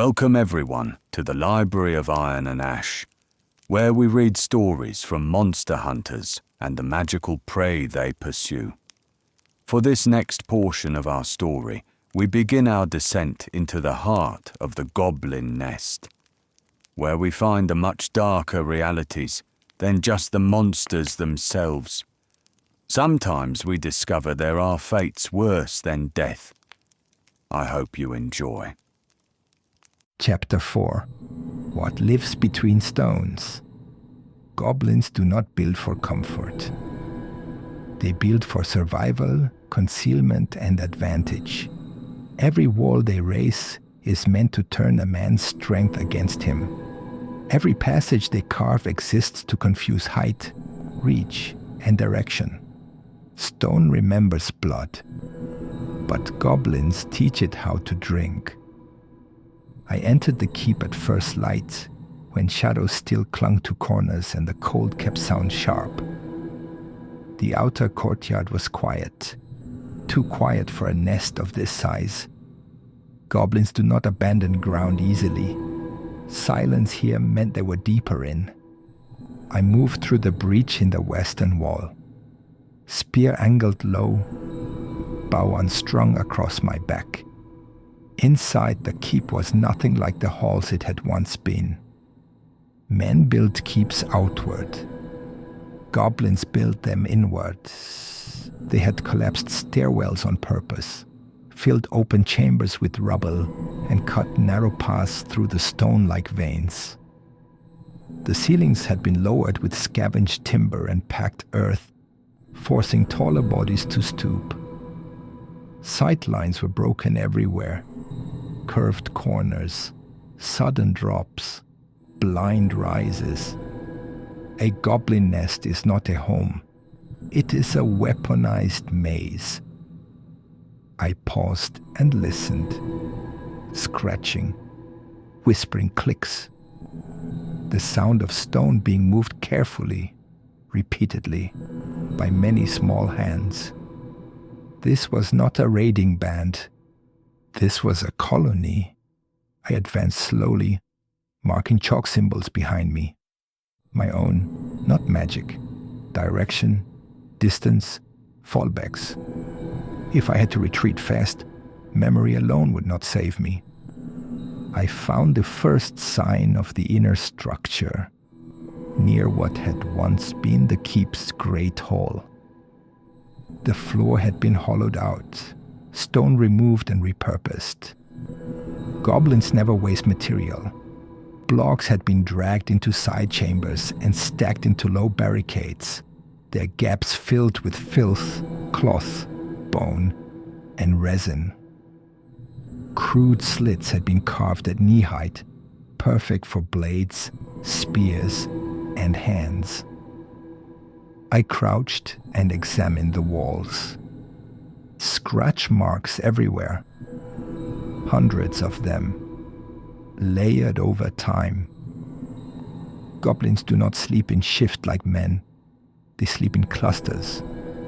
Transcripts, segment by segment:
Welcome everyone to the Library of Iron and Ash, where we read stories from monster hunters and the magical prey they pursue. For this next portion of our story, we begin our descent into the heart of the Goblin nest, where we find a much darker realities than just the monsters themselves. Sometimes we discover there are fates worse than death. I hope you enjoy. Chapter 4. What lives between stones? Goblins do not build for comfort. They build for survival, concealment, and advantage. Every wall they raise is meant to turn a man's strength against him. Every passage they carve exists to confuse height, reach, and direction. Stone remembers blood, but goblins teach it how to drink. I entered the keep at first light, when shadows still clung to corners and the cold kept sound sharp. The outer courtyard was quiet, too quiet for a nest of this size. Goblins do not abandon ground easily. Silence here meant they were deeper in. I moved through the breach in the western wall. Spear angled low, bow unstrung across my back. Inside, the keep was nothing like the halls it had once been. Men built keeps outward. Goblins built them inward. They had collapsed stairwells on purpose, filled open chambers with rubble, and cut narrow paths through the stone like veins. The ceilings had been lowered with scavenged timber and packed earth, forcing taller bodies to stoop. Sightlines were broken everywhere. Curved corners, sudden drops, blind rises. A goblin nest is not a home. It is a weaponized maze. I paused and listened, scratching, whispering clicks. The sound of stone being moved carefully, repeatedly, by many small hands. This was not a raiding band. This was a colony. I advanced slowly, marking chalk symbols behind me. My own, not magic. Direction, distance, fallbacks. If I had to retreat fast, memory alone would not save me. I found the first sign of the inner structure, near what had once been the keep's great hall. The floor had been hollowed out, stone removed and repurposed. Goblins never waste material. Blocks had been dragged into side chambers and stacked into low barricades, their gaps filled with filth, cloth, bone, and resin. Crude slits had been carved at knee height, perfect for blades, spears, and hands. I crouched and examined the walls. Scratch marks everywhere, hundreds of them, layered over time. Goblins do not sleep in shift like men. They sleep in clusters,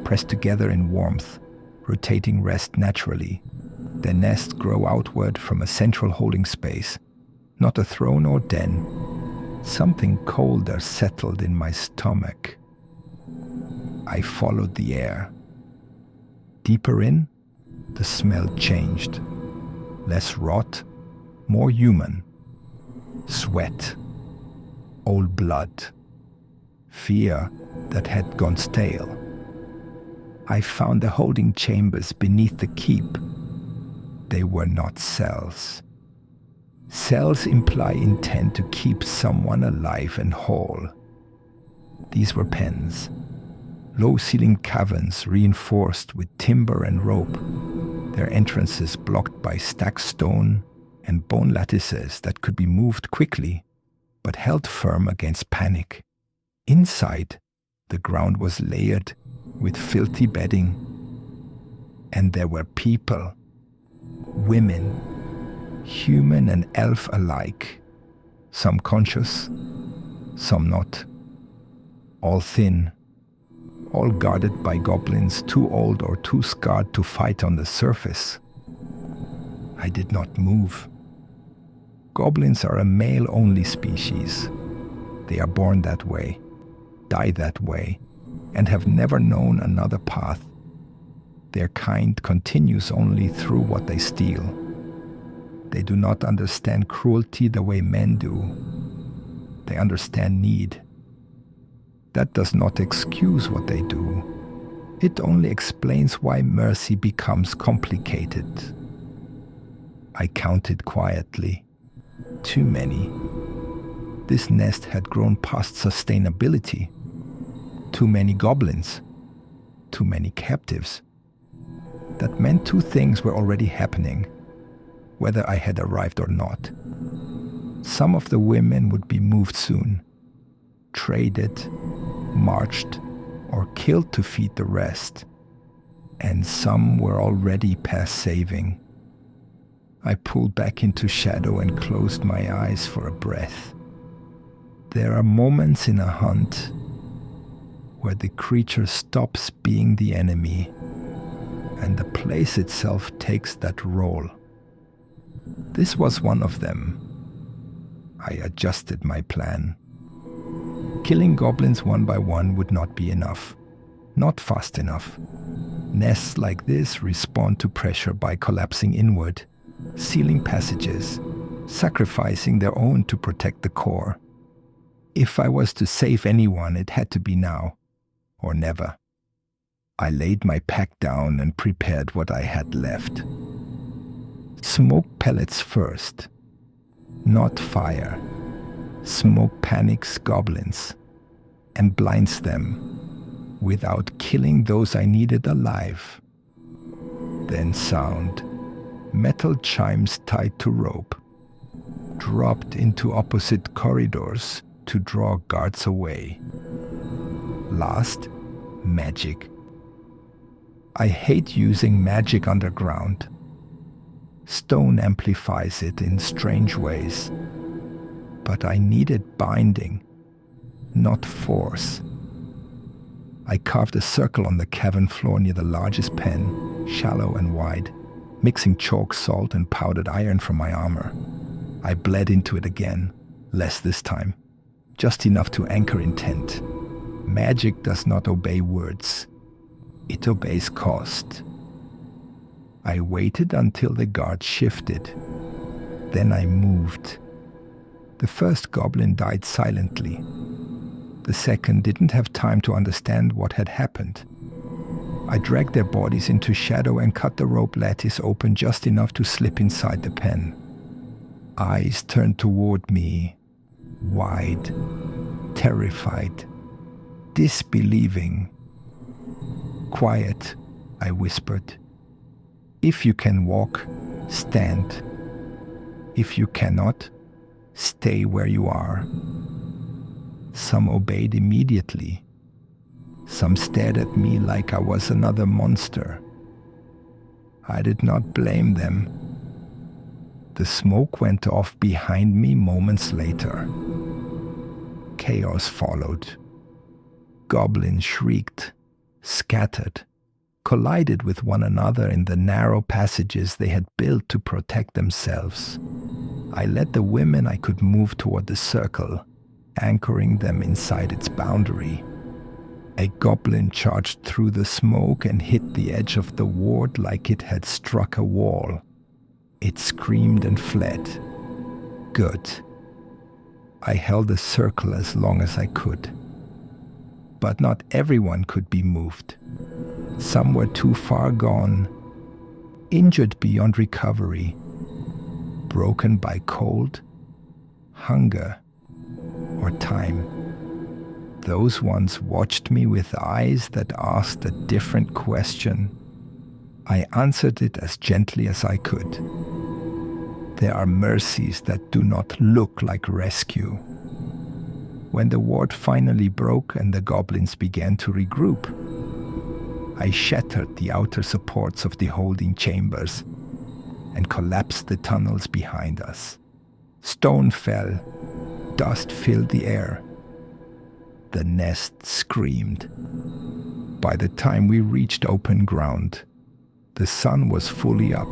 pressed together in warmth, rotating rest naturally. Their nests grow outward from a central holding space, not a throne or den. Something colder settled in my stomach. I followed the air. Deeper in, the smell changed. Less rot, more human. Sweat, old blood, fear that had gone stale. I found the holding chambers beneath the keep. They were not cells. Cells imply intent to keep someone alive and whole. These were pens. Low-ceilinged caverns reinforced with timber and rope, their entrances blocked by stacked stone and bone lattices that could be moved quickly, but held firm against panic. Inside, the ground was layered with filthy bedding, and there were people, women, human and elf alike, some conscious, some not, all thin, all guarded by goblins too old or too scarred to fight on the surface. I did not move. Goblins are a male-only species. They are born that way, die that way, and have never known another path. Their kind continues only through what they steal. They do not understand cruelty the way men do. They understand need. That does not excuse what they do. It only explains why mercy becomes complicated. I counted quietly. Too many. This nest had grown past sustainability. Too many goblins. Too many captives. That meant two things were already happening, whether I had arrived or not. Some of the women would be moved soon, traded, marched, or killed to feed the rest, and some were already past saving. I pulled back into shadow and closed my eyes for a breath. There are moments in a hunt where the creature stops being the enemy and the place itself takes that role. This was one of them. I adjusted my plan. Killing goblins one by one would not be enough. Not fast enough. Nests like this respond to pressure by collapsing inward, sealing passages, sacrificing their own to protect the core. If I was to save anyone, it had to be now, or never. I laid my pack down and prepared what I had left. Smoke pellets first, not fire. Smoke panics goblins and blinds them without killing those I needed alive. Then sound. Metal chimes tied to rope, dropped into opposite corridors to draw guards away. Last, magic. I hate using magic underground. Stone amplifies it in strange ways. But I needed binding, not force. I carved a circle on the cavern floor near the largest pen, shallow and wide, mixing chalk, salt, and powdered iron from my armor. I bled into it again, less this time, just enough to anchor intent. Magic does not obey words. It obeys cost. I waited until the guard shifted. Then I moved. The first goblin died silently. The second didn't have time to understand what had happened. I dragged their bodies into shadow and cut the rope lattice open just enough to slip inside the pen. Eyes turned toward me, wide, terrified, disbelieving. "Quiet," I whispered. "If you can walk, stand. If you cannot, stay where you are." Some obeyed immediately. Some stared at me like I was another monster. I did not blame them. The smoke went off behind me moments later. Chaos followed. Goblins shrieked, scattered, collided with one another in the narrow passages they had built to protect themselves. I led the women I could move toward the circle, anchoring them inside its boundary. A goblin charged through the smoke and hit the edge of the ward like it had struck a wall. It screamed and fled. Good. I held the circle as long as I could. But not everyone could be moved. Some were too far gone, injured beyond recovery, broken by cold, hunger, or time. Those ones watched me with eyes that asked a different question. I answered it as gently as I could. There are mercies that do not look like rescue. When the ward finally broke and the goblins began to regroup, I shattered the outer supports of the holding chambers and collapsed the tunnels behind us. Stone fell, dust filled the air. The nest screamed. By the time we reached open ground, the sun was fully up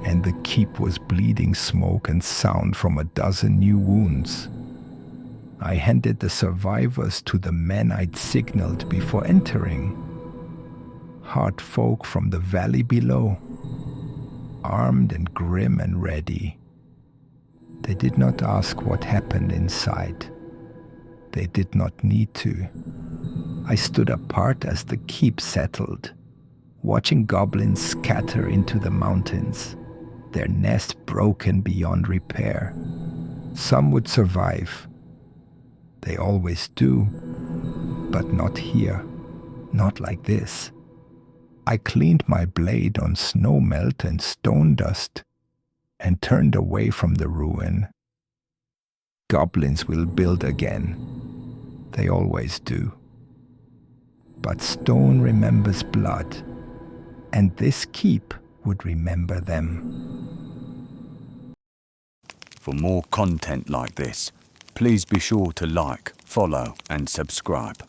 and the keep was bleeding smoke and sound from a dozen new wounds. I handed the survivors to the men I'd signaled before entering. Hard folk from the valley below, armed and grim and ready. They did not ask what happened inside. They did not need to. I stood apart as the keep settled, watching goblins scatter into the mountains, their nest broken beyond repair. Some would survive. They always do, but not here, not like this. I cleaned my blade on snow melt and stone dust and turned away from the ruin. Goblins will build again. They always do. But stone remembers blood, and this keep would remember them. For more content like this, please be sure to like, follow, and subscribe.